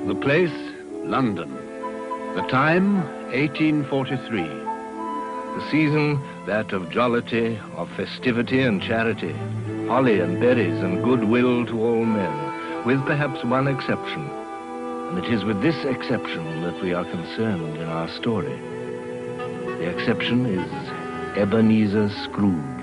The place, London. The time, 1843. The season, that of jollity, of festivity and charity. Holly and berries and goodwill to all men, with perhaps one exception. And it is with this exception that we are concerned in our story. The exception is Ebenezer Scrooge.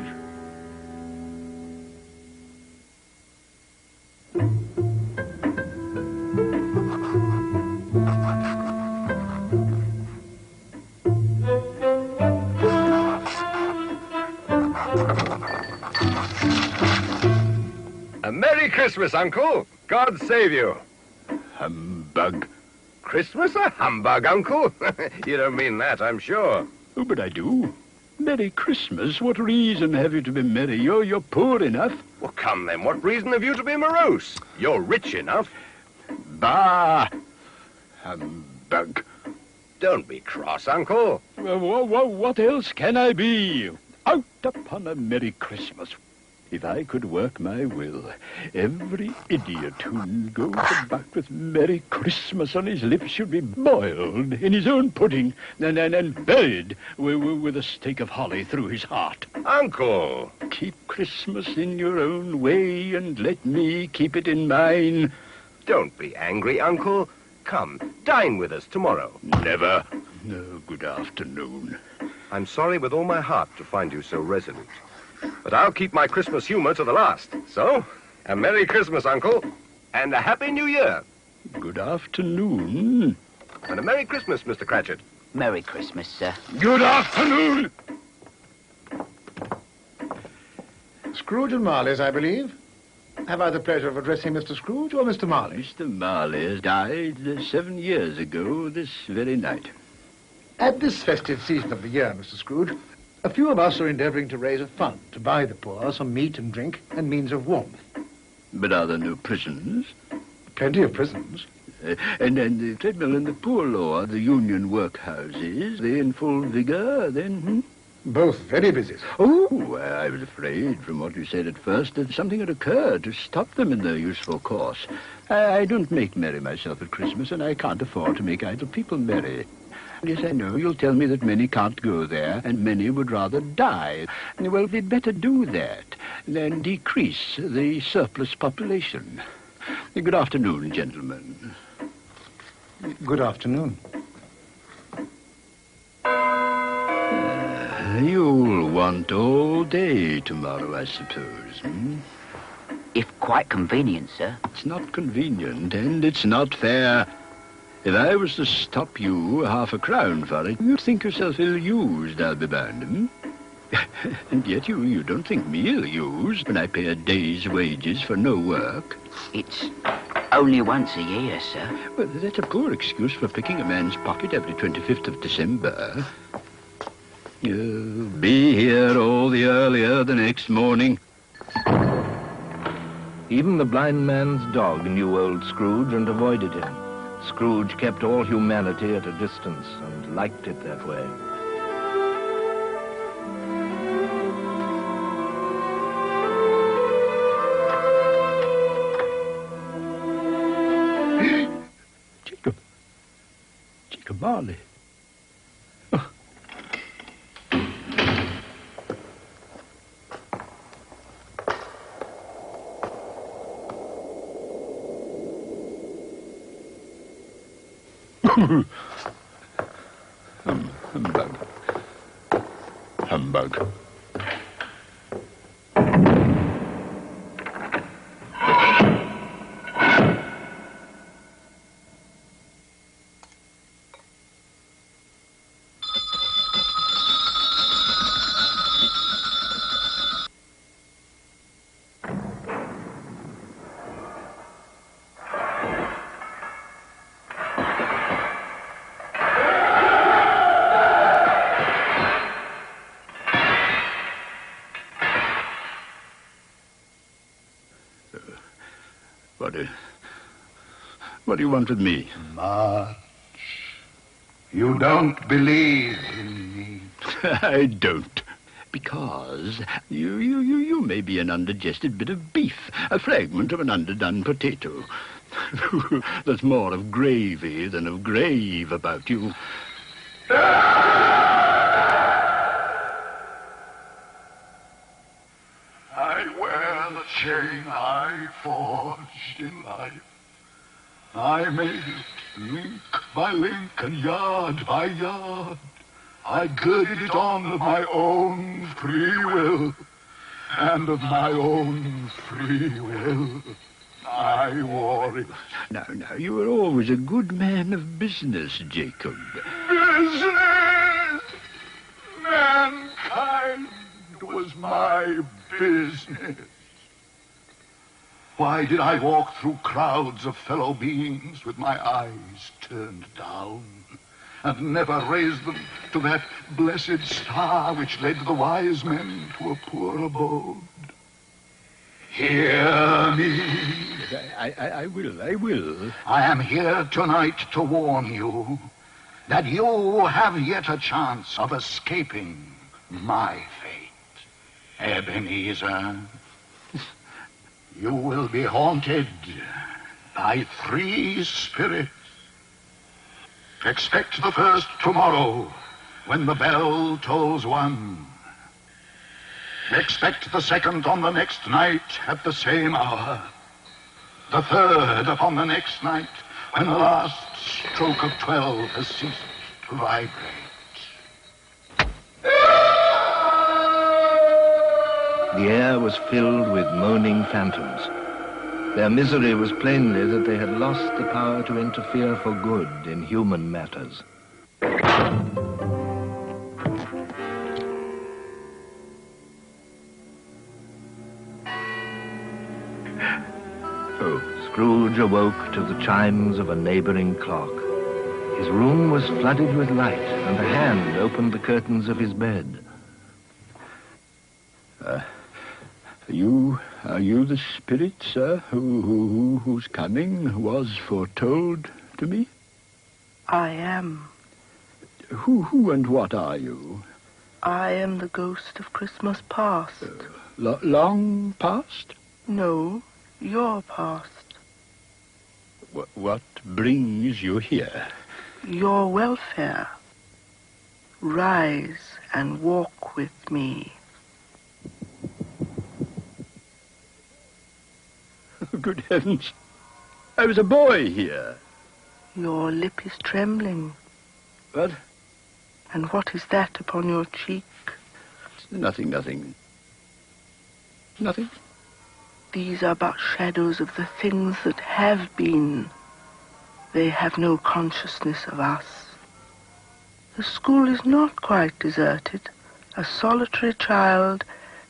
A Merry Christmas, Uncle. God save you. Humbug. Christmas a humbug, Uncle? You don't mean that, I'm sure. Oh, but I do. Merry Christmas? What reason have you to be merry? You're poor enough. Well, come then, what reason have you to be morose? You're rich enough. Bah! Humbug. Don't be cross, Uncle. What else can I be? Out upon a Merry Christmas. If I could work my will, every idiot who goes about with Merry Christmas on his lips should be boiled in his own pudding and buried with a stake of holly through his heart. Uncle! Keep Christmas in your own way and let me keep it in mine. Don't be angry, Uncle. Come, dine with us tomorrow. Never. No, good afternoon. I'm sorry with all my heart to find you so resolute. But I'll keep my Christmas humor to the last. So, a Merry Christmas, Uncle, and a Happy New Year. Good afternoon. And a Merry Christmas, Mr. Cratchit. Merry Christmas, sir. Good afternoon. Scrooge and Marley's, I believe. Have I the pleasure of addressing Mr. Scrooge or Mr. Marley? Mr. Marley died 7 years ago this very night. At this festive season of the year, Mr. Scrooge, a few of us are endeavouring to raise a fund to buy the poor some meat and drink and means of warmth. But are there no prisons? Plenty of prisons. And the treadmill and the poor law, the union workhouses, they in full vigour then? Both very busy, sir. Oh, I was afraid from what you said at first that something had occurred to stop them in their useful course. I don't make merry myself at Christmas, and I can't afford to make idle people merry. Yes, I know, you'll tell me that many can't go there, and many would rather die. Well, we'd better do that than decrease the surplus population. Good afternoon, gentlemen. Good afternoon. You'll want all day tomorrow, I suppose, If quite convenient, sir. It's not convenient, and it's not fair. If I was to stop you half a crown for it, you'd think yourself ill-used, I'll be bound, And yet you don't think me ill-used when I pay a day's wages for no work. It's only once a year, sir. Well, that's a poor excuse for picking a man's pocket every 25th of December. You'll be here all the earlier the next morning. Even the blind man's dog knew old Scrooge and avoided him. Scrooge kept all humanity at a distance and liked it that way. Jacob Marley. Humbug. Humbug. What do you want with me? Much. You don't believe in me. I don't. Because you may be an undigested bit of beef, a fragment of an underdone potato. There's more of gravy than of grave about you. I wear the chain I forged in life. I made it link by link and yard by yard. I girded it on of my own free will, and of my own free will I wore it. Now, you were always a good man of business, Jacob. Business! Mankind was my business. Why did I walk through crowds of fellow beings with my eyes turned down, and never raise them to that blessed star which led the wise men to a poor abode? Hear me. I will. I am here tonight to warn you that you have yet a chance of escaping my fate. Ebenezer, you will be haunted by 3 spirits. Expect the first tomorrow when the bell tolls 1. Expect the second on the next night at the same hour. The third upon the next night when the last stroke of 12 has ceased to vibrate. The air was filled with moaning phantoms. Their misery was plainly that they had lost the power to interfere for good in human matters. Scrooge awoke to the chimes of a neighboring clock. His room was flooded with light, and a hand opened the curtains of his bed. Are you the spirit, sir, whose coming was foretold to me? I am. Who and what are you? I am the ghost of Christmas past. Long past? No, your past. What brings you here? Your welfare. Rise and walk with me. Good heavens. I was a boy here. Your lip is trembling. What? And what is that upon your cheek? Nothing. Nothing? These are but shadows of the things that have been. They have no consciousness of us. The school is not quite deserted. A solitary child,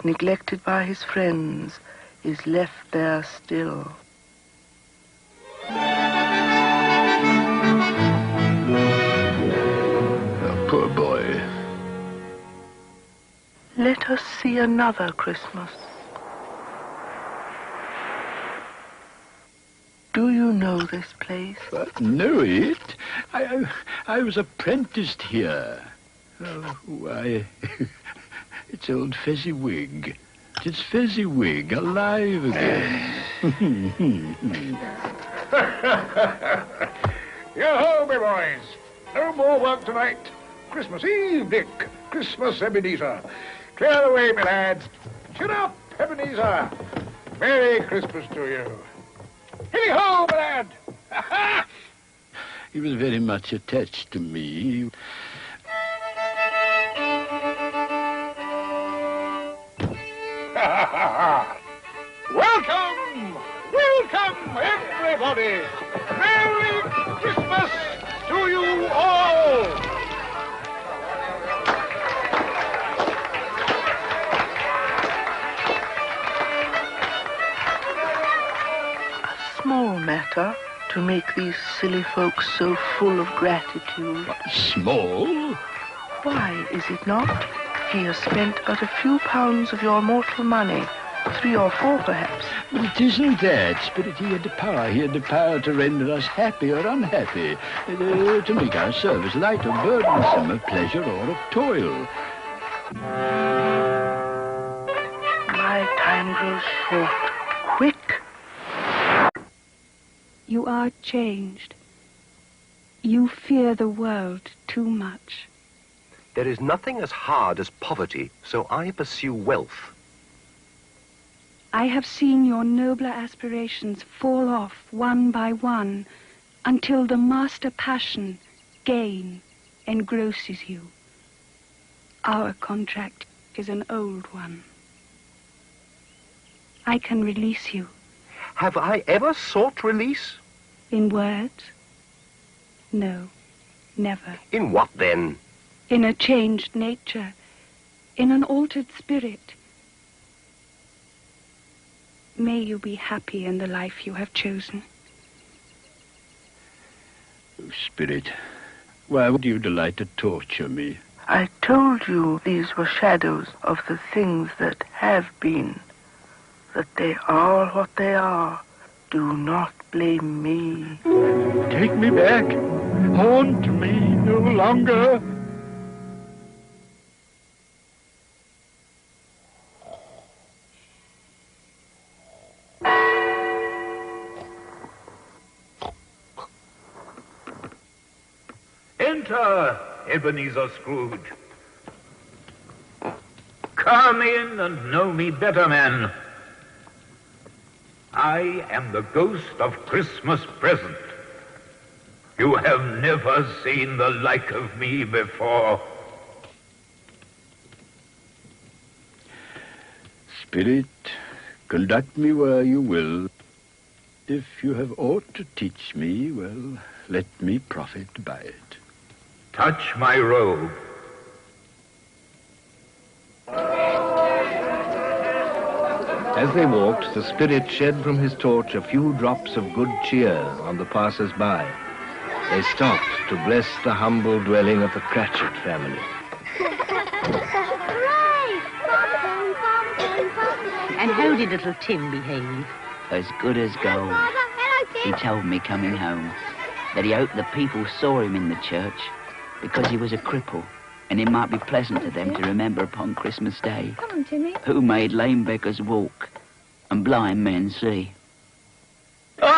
neglected by his friends, is left there still. A poor boy. Let us see another Christmas. Do you know this place? Know it? I was apprenticed here. Oh, why, it's old Fezziwig. It's Fezziwig, alive again. Yo-ho, me boys. No more work tonight. Christmas Eve, Dick. Christmas, Ebenezer. Clear the way, me lads. Shut up, Ebenezer. Merry Christmas to you. Hilly-ho, my lad. He was very much attached to me. Welcome! Welcome, everybody! Merry Christmas to you all! A small matter to make these silly folks so full of gratitude. Small? Why is it not? He has spent but a few pounds of your mortal money. 3 or 4, perhaps. But it isn't that, Spirit. He had the power. He had the power to render us happy or unhappy, to make our service light or burdensome, of pleasure or of toil. My time grows short. Quick. You are changed. You fear the world too much. There is nothing as hard as poverty, so I pursue wealth. I have seen your nobler aspirations fall off one by one until the master passion, gain, engrosses you. Our contract is an old one. I can release you. Have I ever sought release? In words? No, never. In what, then? In a changed nature, in an altered spirit. May you be happy in the life you have chosen. Oh, Spirit, why would you delight to torture me? I told you these were shadows of the things that have been, that they are what they are. Do not blame me. Take me back. Haunt me no longer. Enter, Ebenezer Scrooge. Come in and know me better, man. I am the ghost of Christmas present. You have never seen the like of me before. Spirit, conduct me where you will. If you have aught to teach me, well, let me profit by it. Touch my robe. As they walked, the Spirit shed from his torch a few drops of good cheer on the passers-by. They stopped to bless the humble dwelling of the Cratchit family. And how did little Tim behave? As good as gold. He told me coming home that he hoped the people saw him in the church because he was a cripple, and it might be pleasant to them to remember upon Christmas Day Come on, Timmy. who made lame beggars walk and blind men see. The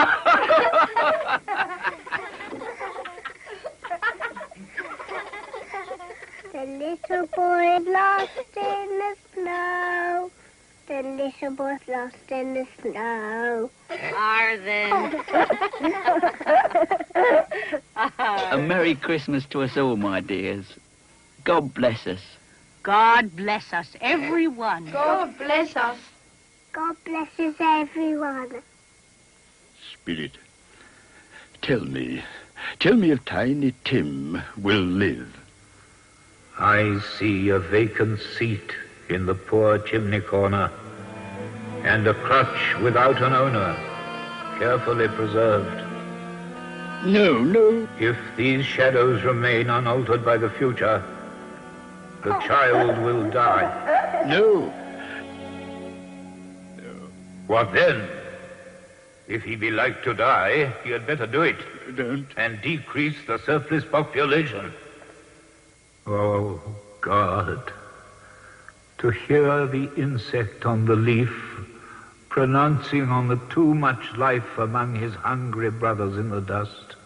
little boy lost in the snow. The little boy's lost in the snow. Arvin. A Merry Christmas to us all, my dears. God bless us. God bless us, everyone. God bless us. God blesses everyone. Spirit, tell me if Tiny Tim will live. I see a vacant seat in the poor chimney corner, and a crutch without an owner, carefully preserved. No. If these shadows remain unaltered by the future, the child will die. No. What then? If he be like to die, he had better do it. Don't. And decrease the surplus population. Oh, God. To hear the insect on the leaf pronouncing on the too much life among his hungry brothers in the dust.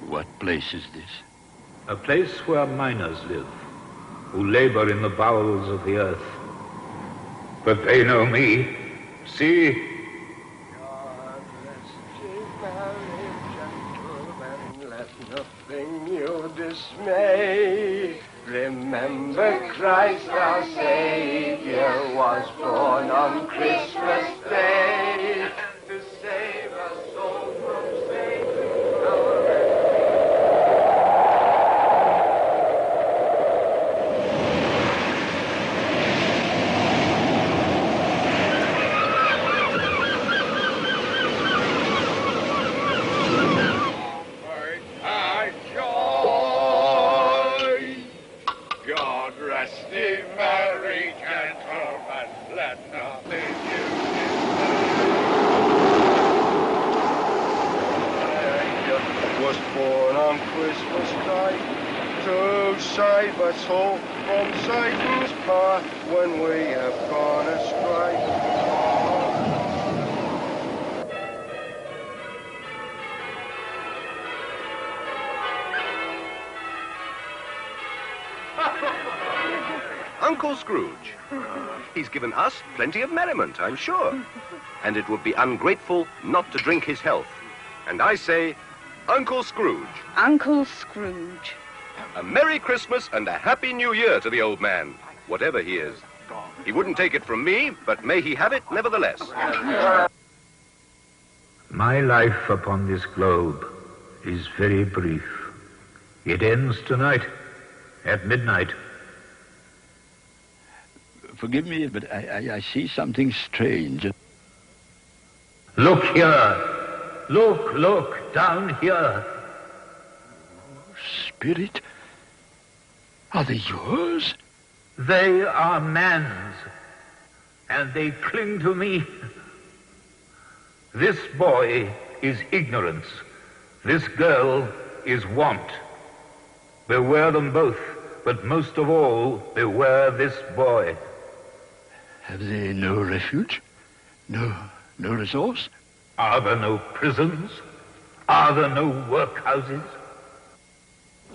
What place is this? A place where miners live, who labor in the bowels of the earth. But they know me. See? God rest ye merry gentlemen, let nothing you dismay. Remember Remember Christ our Savior was born on Christmas Day to save us all from Satan. God rest thee, merry gentlemen, let nothing was born on Christmas night to save us all from Satan's path when we have gone astray. Uncle Scrooge. He's given us plenty of merriment, I'm sure. And it would be ungrateful not to drink his health. And I say, Uncle Scrooge. Uncle Scrooge. A Merry Christmas and a Happy New Year to the old man, whatever he is. He wouldn't take it from me, but may he have it nevertheless. My life upon this globe is very brief. It ends tonight, at midnight. Forgive me, but I see something strange. Look here. Look, down here. Spirit? Are they yours? They are man's, and they cling to me. This boy is ignorance. This girl is want. Beware them both, but most of all, beware this boy. Have they no refuge? No resource? Are there no prisons? Are there no workhouses?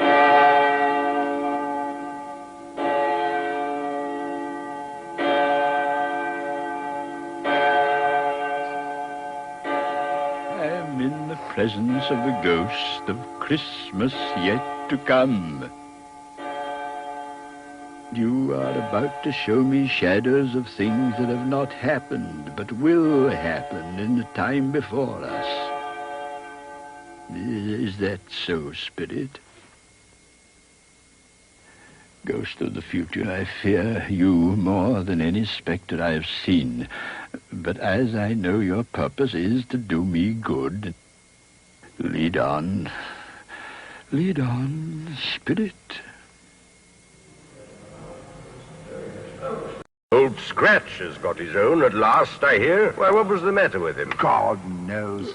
I am in the presence of the ghost of Christmas yet to come. You are about to show me shadows of things that have not happened, but will happen in the time before us. Is that so, Spirit? Ghost of the future, I fear you more than any spectre I have seen. But as I know your purpose is to do me good, lead on, Spirit. Old Scratch has got his own at last, I hear. Why, what was the matter with him? God knows.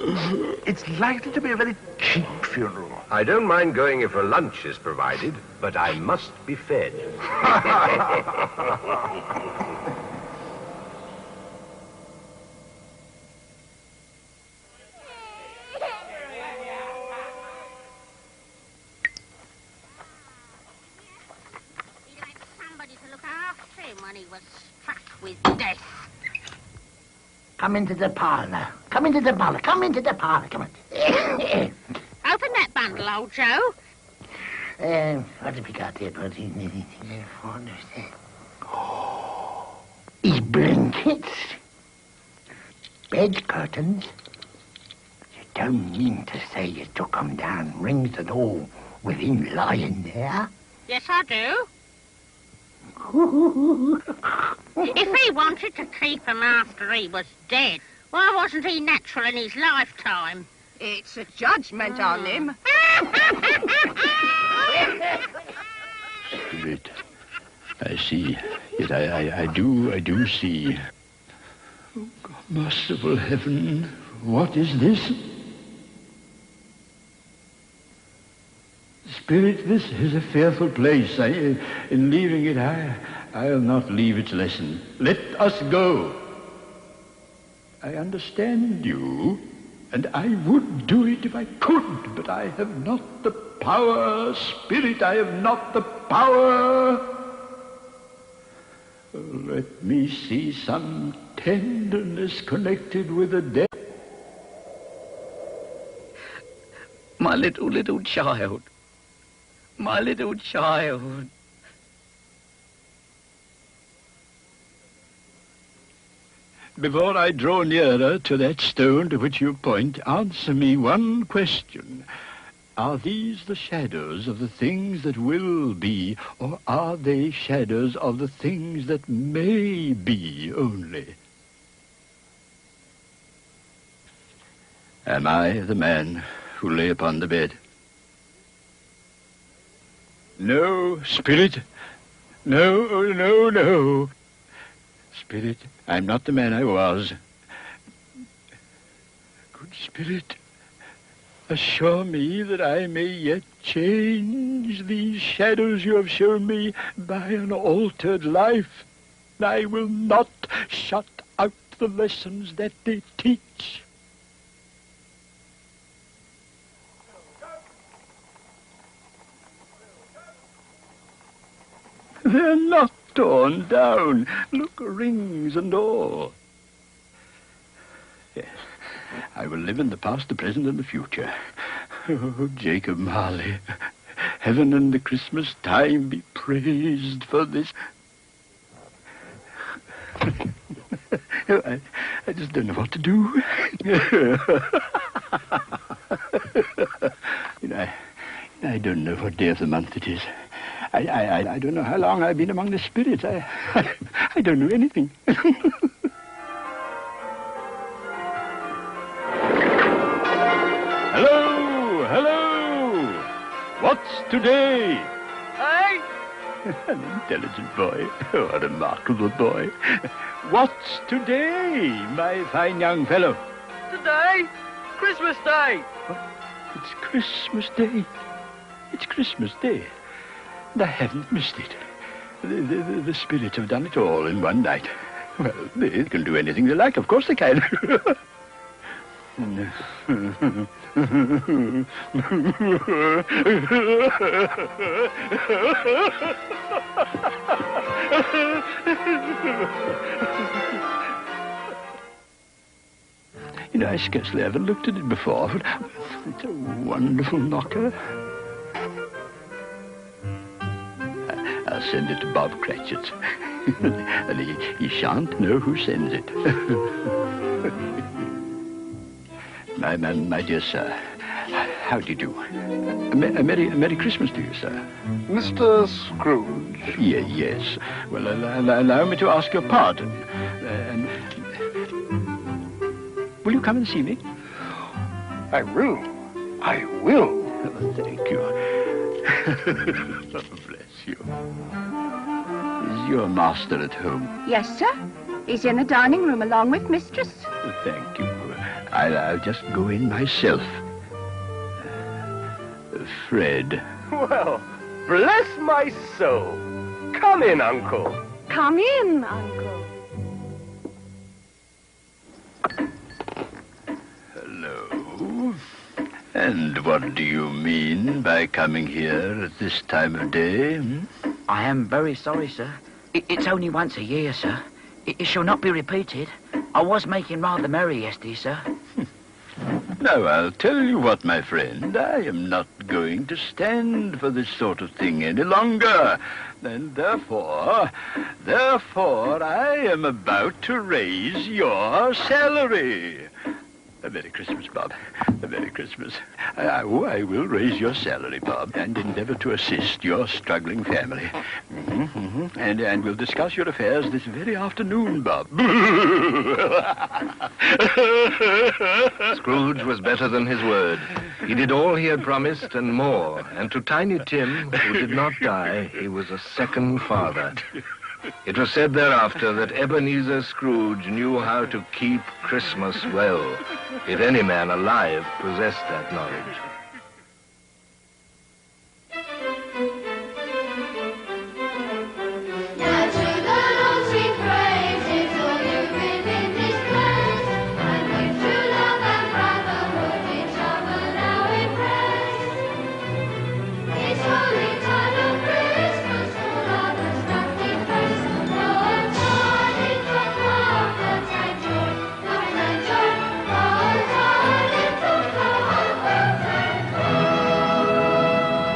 It's likely to be a very cheap funeral. I don't mind going if a lunch is provided, but I must be fed. When he was struck with death. Come into the parlour. Come into the parlour. Come into the parlour. Come on. Open that bundle, old Joe. What have we got here, buddy? His blankets. Bed curtains. You don't mean to say you took 'em down, rings and all, with him lying there? Yes, I do. If he wanted to keep him after he was dead, why wasn't he natural in his lifetime? It's a judgment on him. Spirit, I see. Yet I do see. Oh, God, merciful heaven, what is this? Spirit, this is a fearful place. In leaving it, I'll not leave its lesson. Let us go. I understand you, and I would do it if I could, but I have not the power. Spirit, I have not the power. Let me see some tenderness connected with the dead. My little child. My little child. before I draw nearer to that stone to which you point, answer me one question. Are these the shadows of the things that will be, or are they shadows of the things that may be only? Am I the man who lay upon the bed? No, Spirit. No, no, no. Spirit, I'm not the man I was. Good Spirit, assure me that I may yet change these shadows you have shown me by an altered life. I will not shut out the lessons that they teach. They're not torn down. Look, rings and all. Yes, I will live in the past, the present, and the future. Oh, Jacob Marley, heaven and the Christmas time be praised for this. I just don't know what to do. I don't know what day of the month it is. I don't know how long I've been among the spirits. I don't know anything. Hello, hello. What's today? Hey? An intelligent boy. Oh, a remarkable boy. What's today, my fine young fellow? Today? Christmas Day. What? It's Christmas Day. It's Christmas Day. And I haven't missed it. The spirits have done it all in one night. Well, they can do anything they like. Of course they can. I scarcely ever looked at it before, but it's a wonderful knocker. I'll send it to Bob Cratchit. And he shan't know who sends it. My dear sir, how do you do? A Merry Christmas to you, sir. Mr. Scrooge? Yes. Well, allow me to ask your pardon. Will you come and see me? I will. I will. Oh, thank you. Oh, bless you. Is your master at home? Yes, sir. He's in the dining room along with mistress. Thank you. I'll just go in myself. Fred. Well, bless my soul. Come in, Uncle. Come in, Uncle. Hello. And what do you mean by coming here at this time of day? I am very sorry, sir. It's only once a year, sir. It shall not be repeated. I was making rather merry yesterday, sir. Now, I'll tell you what, my friend. I am not going to stand for this sort of thing any longer. And therefore, I am about to raise your salary. A Merry Christmas, Bob. A Merry Christmas. I will raise your salary, Bob, and endeavor to assist your struggling family. And we'll discuss your affairs this very afternoon, Bob. Scrooge was better than his word. He did all he had promised and more. And to Tiny Tim, who did not die, he was a second father. It was said thereafter that Ebenezer Scrooge knew how to keep Christmas well, if any man alive possessed that knowledge.